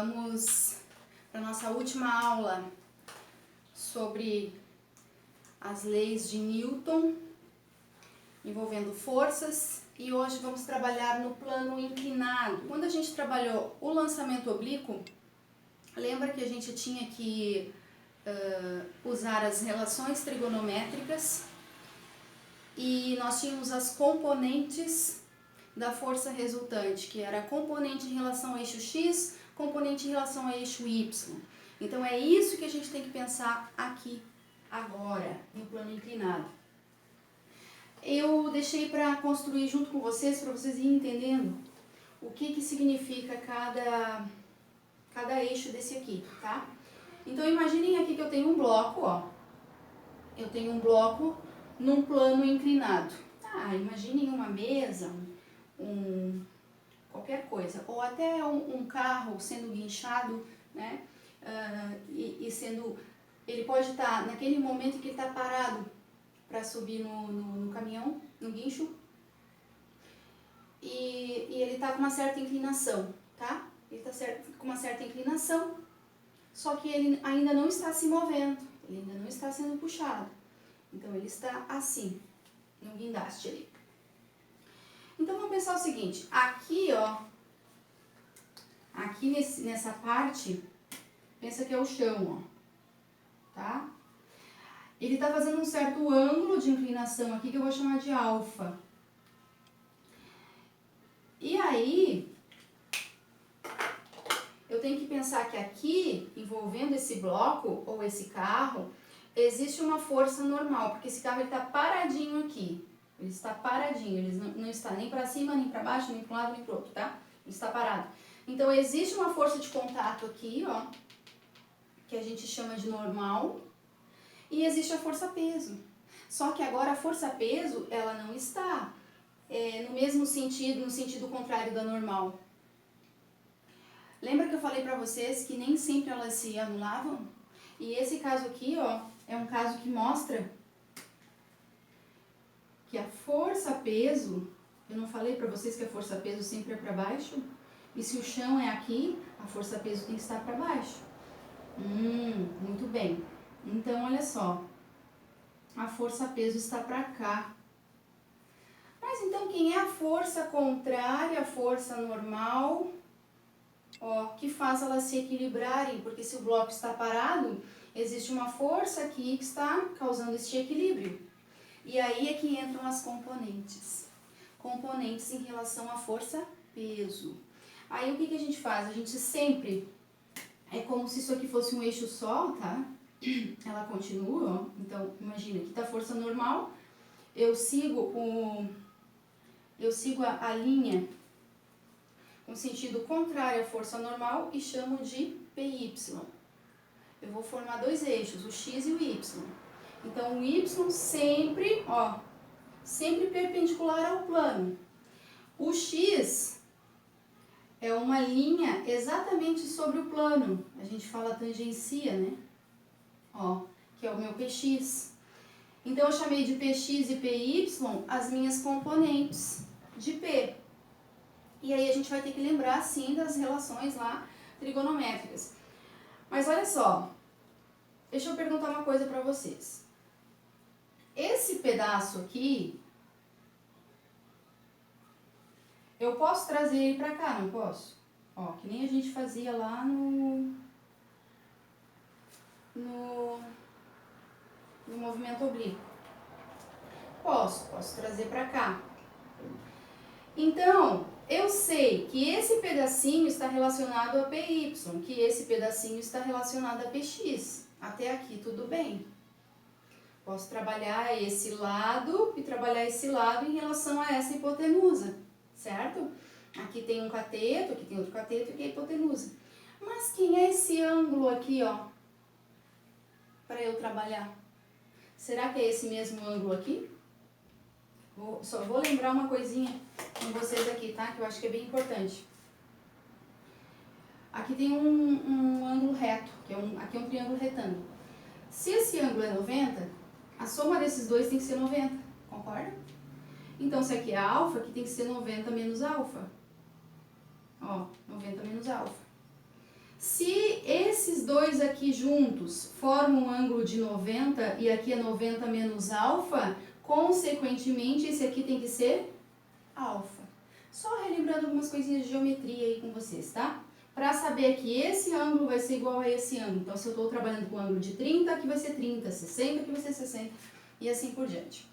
Vamos para a nossa última aula sobre as leis de Newton envolvendo forças, e hoje vamos trabalhar no plano inclinado. Quando a gente trabalhou o lançamento oblíquo, lembra que a gente tinha que usar as relações trigonométricas e nós tínhamos as componentes da força resultante, que era a componente em relação ao eixo X, componente em relação ao eixo Y. Então é isso que a gente tem que pensar aqui, agora, no plano inclinado. Eu deixei para construir junto com vocês, para vocês irem entendendo o que significa cada eixo desse aqui, tá? Então imaginem aqui que eu tenho um bloco, ó. Eu tenho um bloco num plano inclinado. Imaginem uma mesa, qualquer coisa, ou até um carro sendo guinchado, né? Ele pode estar naquele momento que ele está parado para subir no caminhão, no guincho, e ele está com uma certa inclinação, tá? Ele está com uma certa inclinação, só que ele ainda não está se movendo, ele ainda não está sendo puxado. Então ele está assim, no guindaste ali. Então vamos pensar o seguinte, aqui ó, aqui nessa parte, pensa que é o chão, ó, tá? Ele está fazendo um certo ângulo de inclinação aqui que eu vou chamar de alfa. E aí, eu tenho que pensar que aqui, envolvendo esse bloco ou esse carro, existe uma força normal, porque esse carro está paradinho aqui. Ele está paradinho, ele não está nem para cima, nem para baixo, nem para um lado, nem para o outro, tá? Ele está parado. Então, existe uma força de contato aqui, ó, que a gente chama de normal, e existe a força-peso. Só que agora a força-peso, ela não está no mesmo sentido, no sentido contrário da normal. Lembra que eu falei para vocês que nem sempre elas se anulavam? E esse caso aqui, ó, é um caso que mostra que a força-peso, eu não falei para vocês que a força-peso sempre é para baixo? E se o chão é aqui, a força-peso tem que estar para baixo. Muito bem. Então, olha só, a força-peso está para cá. Mas então, quem é a força contrária à força normal, ó, que faz elas se equilibrarem? Porque se o bloco está parado, existe uma força aqui que está causando este equilíbrio. E aí é que entram as componentes. Componentes em relação à força-peso. Aí o que a gente faz? A gente sempre, é como se isso aqui fosse um eixo só, tá? Ela continua, ó. Então, imagina, aqui está a força normal, eu sigo a linha com sentido contrário à força normal e chamo de PY. Eu vou formar dois eixos, o X e o Y. Então, o Y sempre, ó, sempre perpendicular ao plano. O X é uma linha exatamente sobre o plano. A gente fala tangencia, né? Ó, que é o meu PX. Então, eu chamei de PX e PY as minhas componentes de P. E aí a gente vai ter que lembrar, sim, das relações lá trigonométricas. Mas olha só, deixa eu perguntar uma coisa para vocês. Esse pedaço aqui, eu posso trazer ele para cá, não posso? Ó, que nem a gente fazia lá no movimento oblíquo. Posso trazer para cá. Então, eu sei que esse pedacinho está relacionado a PY, que esse pedacinho está relacionado a PX. Até aqui tudo bem. Posso trabalhar esse lado e trabalhar esse lado em relação a essa hipotenusa, certo? Aqui tem um cateto, aqui tem outro cateto e aqui é a hipotenusa. Mas quem é esse ângulo aqui, ó, para eu trabalhar? Será que é esse mesmo ângulo aqui? Só vou lembrar uma coisinha com vocês aqui, tá? Que eu acho que é bem importante. Aqui tem um ângulo reto, aqui é um triângulo retângulo. Se esse ângulo é 90, a soma desses dois tem que ser 90, concorda? Então, se aqui é alfa, aqui tem que ser 90 menos alfa. Ó, 90 menos alfa. Se esses dois aqui juntos formam um ângulo de 90 e aqui é 90 menos alfa, consequentemente esse aqui tem que ser alfa. Só relembrando algumas coisinhas de geometria aí com vocês, tá? Para saber que esse ângulo vai ser igual a esse ângulo. Então, se eu estou trabalhando com um ângulo de 30, aqui vai ser 30, 60, aqui vai ser 60 e assim por diante.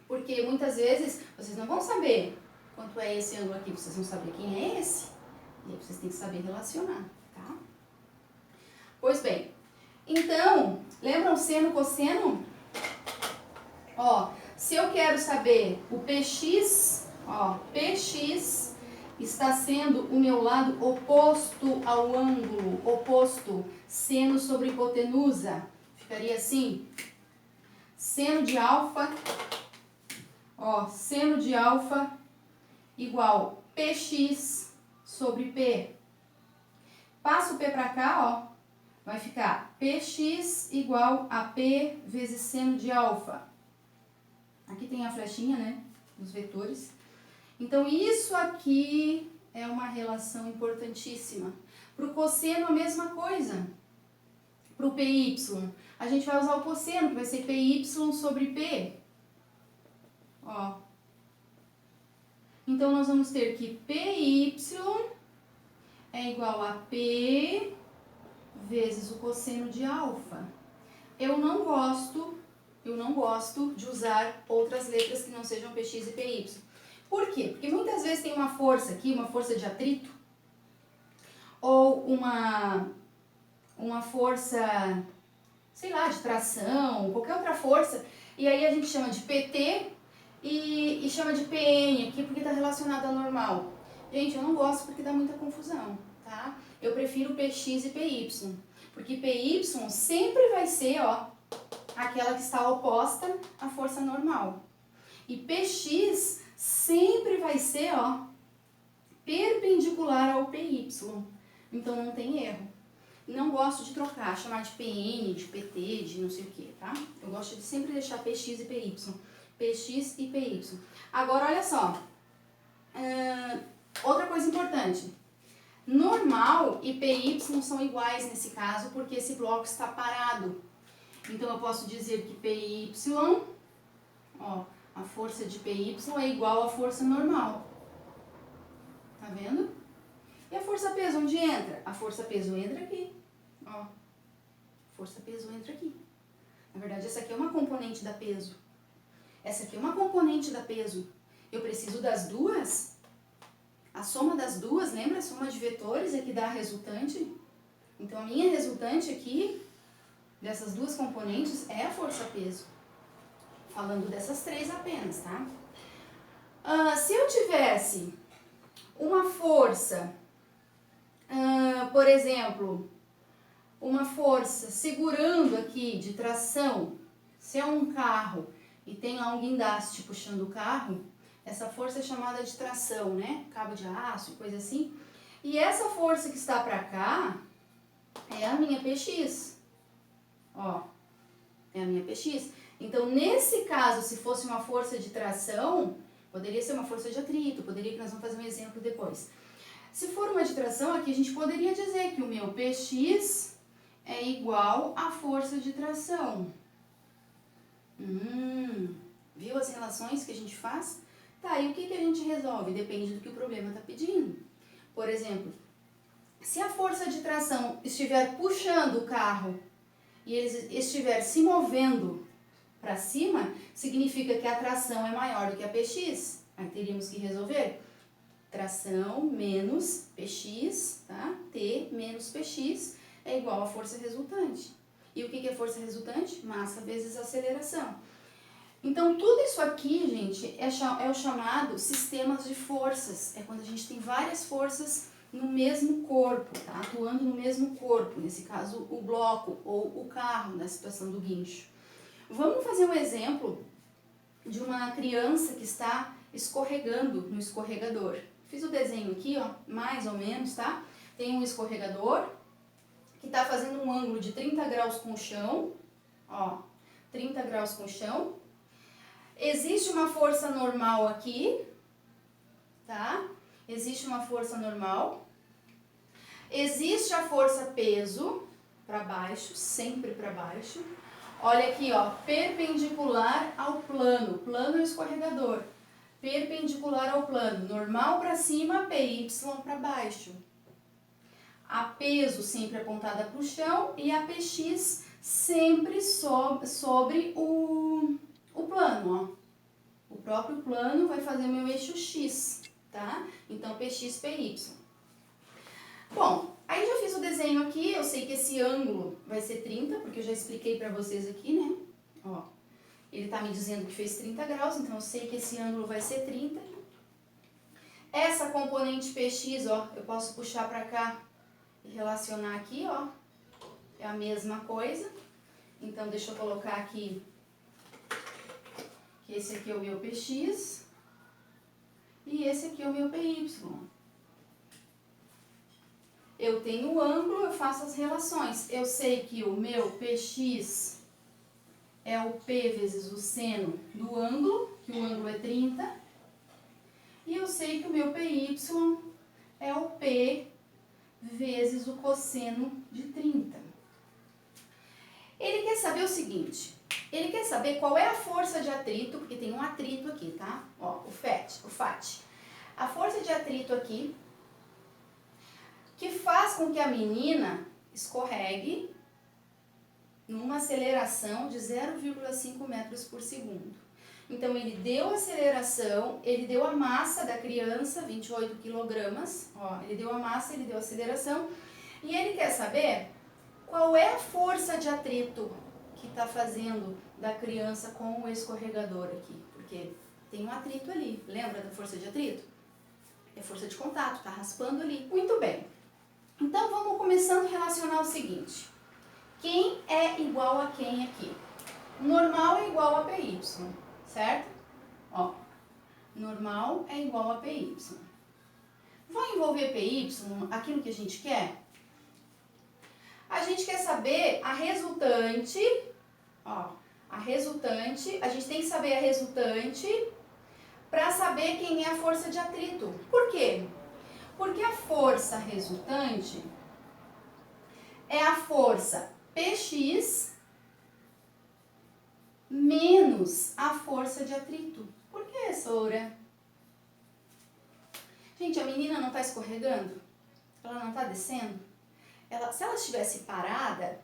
Porque muitas vezes vocês não vão saber quanto é esse ângulo aqui, vocês vão saber quem é esse. E aí vocês têm que saber relacionar, tá? Pois bem, então, lembram seno, cosseno? Ó, se eu quero saber o px, ó, px está sendo o meu lado oposto ao ângulo, oposto, seno sobre hipotenusa. Ficaria assim, seno de alfa, ó, seno de alfa igual px sobre p. Passa o p para cá, ó, vai ficar px igual a p vezes seno de alfa. Aqui tem a flechinha, né, dos vetores. Então, isso aqui é uma relação importantíssima. Para o cosseno, a mesma coisa. Para o PY, a gente vai usar o cosseno, que vai ser PY sobre P. Ó. Então, nós vamos ter que PY é igual a P vezes o cosseno de alfa. Eu não gosto de usar outras letras que não sejam PX e PY. Por quê? Porque muitas vezes tem uma força aqui, uma força de atrito, ou uma força, sei lá, de tração, qualquer outra força, e aí a gente chama de PT e chama de PN aqui porque está relacionado ao normal. Gente, eu não gosto porque dá muita confusão, tá? Eu prefiro PX e PY, porque PY sempre vai ser, ó, aquela que está oposta à força normal. E PX sempre vai ser, ó, perpendicular ao PY. Então não tem erro. Não gosto de trocar, chamar de PN, de PT, de não sei o que, tá? Eu gosto de sempre deixar PX e PY. PX e PY. Agora, olha só. Outra coisa importante. Normal e PY são iguais nesse caso, porque esse bloco está parado. Então, eu posso dizer que PY, ó, a força de PY é igual à força normal. Tá vendo? E a força-peso onde entra? A força-peso entra aqui. Ó. Força-peso entra aqui. Na verdade, essa aqui é uma componente da peso. Essa aqui é uma componente da peso. Eu preciso das duas. A soma das duas, lembra? A soma de vetores é que dá a resultante. Então, a minha resultante aqui, dessas duas componentes, é a força-peso. Falando dessas três apenas, tá? Se eu tivesse uma força, por exemplo, uma força segurando aqui de tração, se é um carro e tem lá um guindaste puxando o carro, essa força é chamada de tração, né? Cabo de aço, coisa assim. E essa força que está para cá é a minha PX. Ó, é a minha PX. Então, nesse caso, se fosse uma força de tração, poderia ser uma força de atrito, poderia, que nós vamos fazer um exemplo depois. Se for uma de tração, aqui a gente poderia dizer que o meu PX é igual à força de tração. Viu as relações que a gente faz? Tá, e o que a gente resolve? Depende do que o problema está pedindo. Por exemplo, se a força de tração estiver puxando o carro e ele estiver se movendo para cima, significa que a tração é maior do que a PX. Aí teríamos que resolver tração menos PX, tá? T menos PX é igual à força resultante. E o que é força resultante? Massa vezes aceleração. Então, tudo isso aqui, gente, é o chamado sistemas de forças. É quando a gente tem várias forças no mesmo corpo, tá? Atuando no mesmo corpo. Nesse caso, o bloco ou o carro, na situação do guincho. Vamos fazer um exemplo de uma criança que está escorregando no escorregador. Fiz o desenho aqui, ó, mais ou menos, tá? Tem um escorregador que está fazendo um ângulo de 30 graus com o chão, ó, 30 graus com o chão. Existe uma força normal aqui, tá? Existe uma força normal. Existe a força peso para baixo, sempre para baixo. Olha aqui, ó, perpendicular ao plano. Plano é o escorregador. Perpendicular ao plano. Normal para cima, PY para baixo. A peso sempre apontada para o chão e a PX sempre sobre o plano, ó. O próprio plano vai fazer o meu eixo X, tá? Então, PX, PY. Bom, aí já fiz o desenho aqui, eu sei que esse ângulo vai ser 30, porque eu já expliquei pra vocês aqui, né? Ó, ele tá me dizendo que fez 30 graus, então eu sei que esse ângulo vai ser 30. Essa componente PX, ó, eu posso puxar pra cá e relacionar aqui, ó. É a mesma coisa. Então, deixa eu colocar aqui que esse aqui é o meu PX e esse aqui é o meu PY. Eu tenho o ângulo, eu faço as relações. Eu sei que o meu PX é o P vezes o seno do ângulo, que o ângulo é 30. E eu sei que o meu PY é o P vezes o cosseno de 30. Ele quer saber o seguinte, ele quer saber qual é a força de atrito, porque tem um atrito aqui, tá? Ó, o FAT. A força de atrito aqui, que faz com que a menina escorregue numa aceleração de 0,5 metros por segundo. Então, ele deu a aceleração, ele deu a massa da criança, 28 quilogramas, ó, ele deu a massa, ele deu a aceleração, e ele quer saber qual é a força de atrito que está fazendo da criança com o escorregador aqui, porque tem um atrito ali, lembra da força de atrito? É força de contato, tá raspando ali. Muito bem. Então, vamos começando a relacionar o seguinte. Quem é igual a quem aqui? Normal é igual a PY, certo? Ó, normal é igual a PY. Vai envolver PY aquilo que a gente quer? A gente quer saber a resultante, ó, a gente tem que saber a resultante para saber quem é a força de atrito. Por quê? Porque a força resultante é a força PX menos a força de atrito. Por que, Soura? Gente, a menina não está escorregando? Ela não está descendo? Se ela estivesse parada,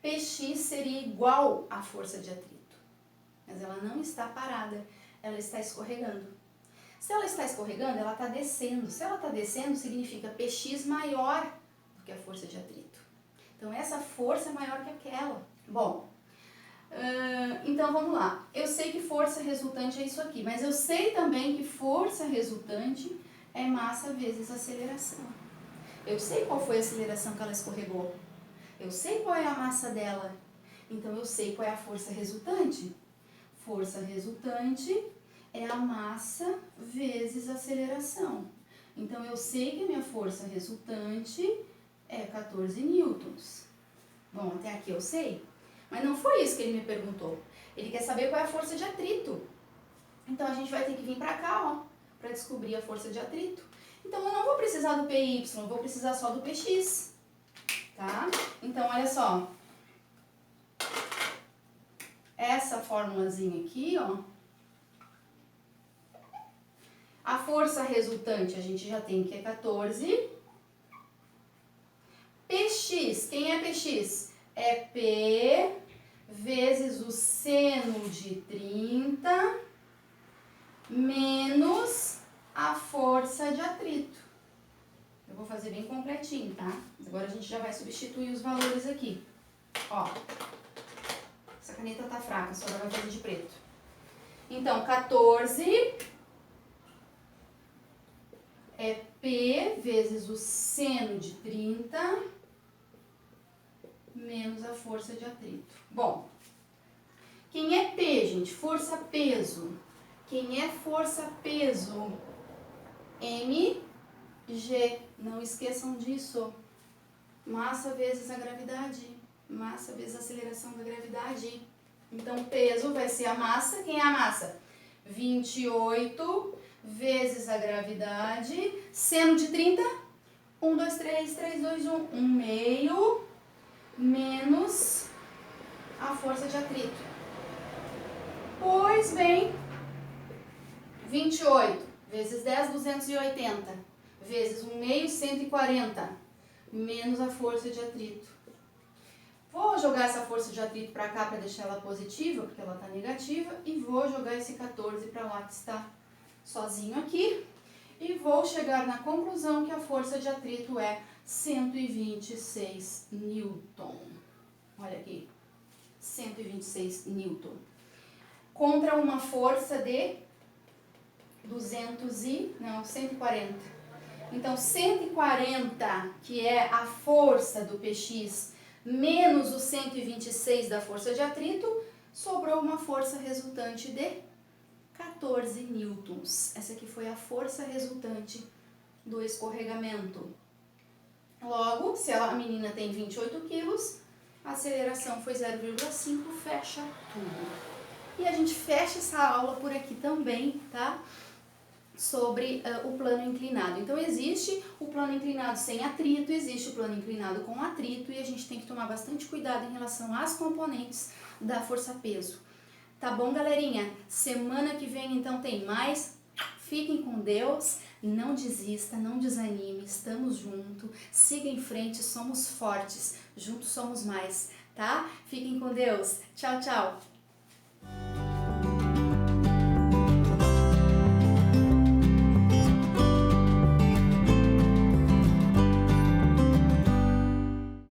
PX seria igual à força de atrito. Mas ela não está parada, ela está escorregando. Se ela está escorregando, ela está descendo. Se ela está descendo, significa PX maior do que a força de atrito. Então, essa força é maior que aquela. Bom, então vamos lá. Eu sei que força resultante é isso aqui, mas eu sei também que força resultante é massa vezes aceleração. Eu sei qual foi a aceleração que ela escorregou. Eu sei qual é a massa dela. Então, eu sei qual é a força resultante. Força resultante é a massa vezes a aceleração. Então, eu sei que a minha força resultante é 14 newtons. Bom, até aqui eu sei. Mas não foi isso que ele me perguntou. Ele quer saber qual é a força de atrito. Então, a gente vai ter que vir para cá, ó, para descobrir a força de atrito. Então, eu não vou precisar do PY, eu vou precisar só do PX. Tá? Então, olha só. Essa formulazinha aqui, ó. A força resultante a gente já tem que é 14. PX, quem é PX? É P vezes o seno de 30 menos a força de atrito. Eu vou fazer bem completinho, tá? Agora a gente já vai substituir os valores aqui. Ó, essa caneta tá fraca, só vai fazer de preto. Então, 14 é P vezes o seno de 30 menos a força de atrito. Bom, quem é P, gente? Força-peso. Quem é força-peso? mg. Não esqueçam disso. Massa vezes a gravidade. Massa vezes a aceleração da gravidade. Então, peso vai ser a massa. Quem é a massa? 28 vezes a gravidade. Seno de 30? 1, 2, 3, 3, 2, 1. 1 meio menos a força de atrito. Pois bem, 28 vezes 10, 280, vezes 1 meio, 140, menos a força de atrito. Vou jogar essa força de atrito para cá para deixar ela positiva, porque ela está negativa, e vou jogar esse 14 para lá que está sozinho aqui. E vou chegar na conclusão que a força de atrito é 126 Newton. Olha aqui, 126 Newton. Contra uma força de 140. Então, 140, que é a força do PX, menos os 126 da força de atrito, sobrou uma força resultante de 14 newtons. Essa aqui foi a força resultante do escorregamento. Logo, se a menina tem 28 quilos, a aceleração foi 0,5, fecha tudo. E a gente fecha essa aula por aqui também, tá? Sobre o plano inclinado. Então, existe o plano inclinado sem atrito, existe o plano inclinado com atrito, e a gente tem que tomar bastante cuidado em relação às componentes da força-peso. Tá bom, galerinha? Semana que vem, então, tem mais. Fiquem com Deus, não desista, não desanime, estamos juntos, siga em frente, somos fortes, juntos somos mais, tá? Fiquem com Deus. Tchau, tchau!